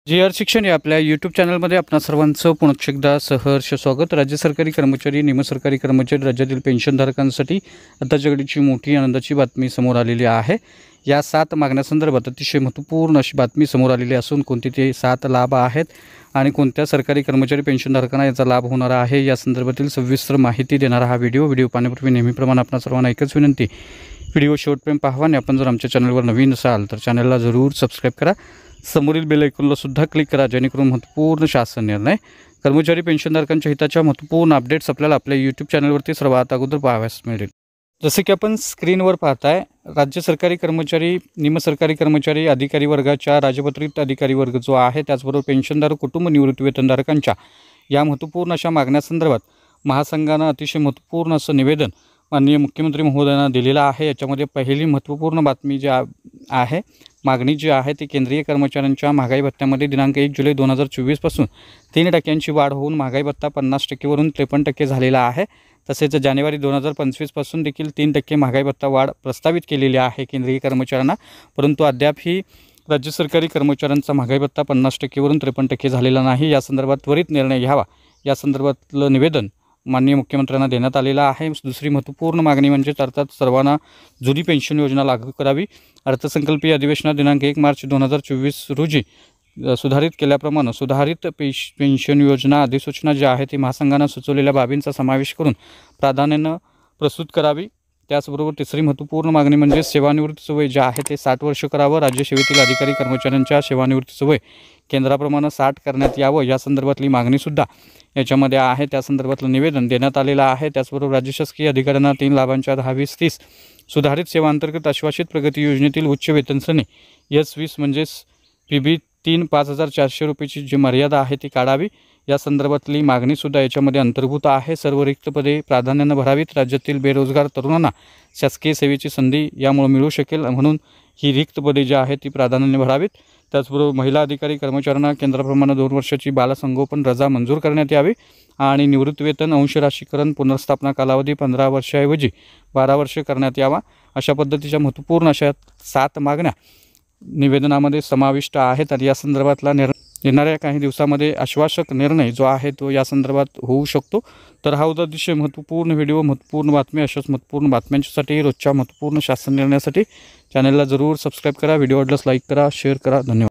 जी शिक्षण या आपल्या यूट्यूब चॅनलमध्ये आपणा सर्वांचं पुन्हा एकदा सहर्ष स्वागत। राज्य सरकारी कर्मचारी, निमसरकारी कर्मचारी, राज्यातील पेन्शनधारकांसाठी आताच्या घडीची मोठी आनंदाची बातमी समोर आलेली आहे। या 7 मागण्यासंदर्भात अतिशय महत्त्वपूर्ण अशी बातमी समोर आलेली असून कोणते ते 7 लाभ आहेत आणि कोणत्या सरकारी कर्मचारी पेन्शनधारकांना याचा लाभ होणार आहे या संदर्भातील सविस्तर माहिती देणारा हा व्हिडिओ पाहण्यापूर्वी नेहमीप्रमाणे आपणा सर्वांना एकच विनंती, व्हिडिओ शेवटपर्यंत पाहावा आणि आपण जर आमच्या चॅनलवर नवीन असाल तर चॅनलला जरूर सबस्क्राइब करा, समोरील बेल आयकॉनला सुद्धा क्लिक करा जेणेकरून महत्त्वपूर्ण शासन निर्णय, कर्मचारी पेन्शनधारकांच्या हिताच्या महत्त्वपूर्ण अपडेट्स आपल्याला आपल्या यूट्यूब चॅनलवरती सर्वात अगोदर पाहावयास मिळेल। जसे की आपण स्क्रीनवर पाहताय, राज्य सरकारी कर्मचारी, निमसरकारी कर्मचारी, अधिकारी वर्गाच्या राजपत्रित अधिकारी वर्ग जो आहे त्याचबरोबर पेन्शनधारक कुटुंब निवृत्ती वेतनधारकांच्या या महत्त्वपूर्ण अशा मागण्यासंदर्भात महासंघाने अतिशय महत्त्वपूर्ण असं निवेदन माननीय मुख्यमंत्री महोदयांना दिलेला आहे। याच्यामध्ये पहिली महत्त्वपूर्ण बातमी जी आहे, मागणी जी आहे ती केंद्रीय कर्मचाऱ्यांच्या महागाई भत्त्यामध्ये दिनांक 1 जुलै 2024 पासून 3% वाढ होऊन महागाई भत्ता 50% वरून 53% झालेला आहे। तसेच जानेवारी 2025 पासून देखील 3% महागाई भत्ता वाढ प्रस्तावित केलेली आहे केंद्रीय कर्मचाऱ्यांना, परंतु अद्याप ही राज्य सरकारी कर्मचाऱ्यांचा महागाई भत्ता 50% वरून 53% झालेला नाही। या संदर्भात त्वरित निर्णय घ्यावा या संदर्भातलं निवेदन माननीय मुख्यमंत्र्यांना देण्यात आलेला आहे। दुसरी महत्त्वपूर्ण मागणी म्हणजे अर्थात सर्वांना जुनी पेन्शन योजना लागू करावी। अर्थसंकल्पीय अधिवेशनात दिनांक 1 मार्च 2024 रोजी सुधारित केल्याप्रमाणे सुधारित पेन्शन योजना अधिसूचना जी आहे ती महासंघाने सुचवलेल्या बाबींचा समावेश करून प्राधान्याने प्रस्तुत करावी। त्याचबरोबर तिसरी महत्त्वपूर्ण मागणी म्हणजे सेवानिवृत्तीचं वय जे आहे ते 60 वर्ष करावं। राज्य सेवेतील अधिकारी कर्मचाऱ्यांच्या सेवानिवृत्तीचं वय केंद्राप्रमाणे 60 करण्यात यावं या संदर्भातली मागणीसुद्धा याच्यामध्ये आहे, त्या संदर्भातलं निवेदन देण्यात आलेलं आहे। त्याचबरोबर राज्य शासकीय अधिकाऱ्यांना 3 लाभांच्या 10-20-30 सुधारित सेवांतर्गत आश्वासित प्रगती योजनेतील उच्च वेतन श्रेणी S20 म्हणजेच PB 3 5400 रुपयाची जी मर्यादा आहे ती काढावी या संदर्भातली मागणीसुद्धा याच्यामध्ये अंतर्भूत आहे। सर्व रिक्त पदे प्राधान्याने भरावीत, राज्यातील बेरोजगार तरुणांना शासकीय सेवेची संधी यामुळे मिळू शकेल म्हणून ही रिक्त पदे जी आहेत ती प्राधान्याने भरावीत। त्याचबरोबर महिला अधिकारी कर्मचाऱ्यांना केंद्राप्रमाणे 2 वर्षाची बालसंगोपन रजा मंजूर करण्यात यावी आणि निवृत्तीवेतन अंशराशीकरण पुनर्स्थापना कालावधी 15 वर्षाऐवजी 12 वर्षे करण्यात यावा। अशा पद्धतीच्या महत्त्वपूर्ण अशा 7 मागण्या निवेदनामध्ये समाविष्ट आहेत आणि या संदर्भातला येणाऱ्या काही दिवसामध्ये आश्वासक निर्णय जो आहे तो या संदर्भात होऊ शकतो। तर हा होता अतिशय महत्त्वपूर्ण व्हिडिओ, महत्त्वपूर्ण बातमी। अशाच महत्त्वपूर्ण बातम्यांसाठी रोजच्या महत्त्वपूर्ण शासन निर्णयासाठी चॅनलला जरूर सबस्क्राइब करा, व्हिडिओ आवडल्यास लाईक करा, शेअर करा। धन्यवाद।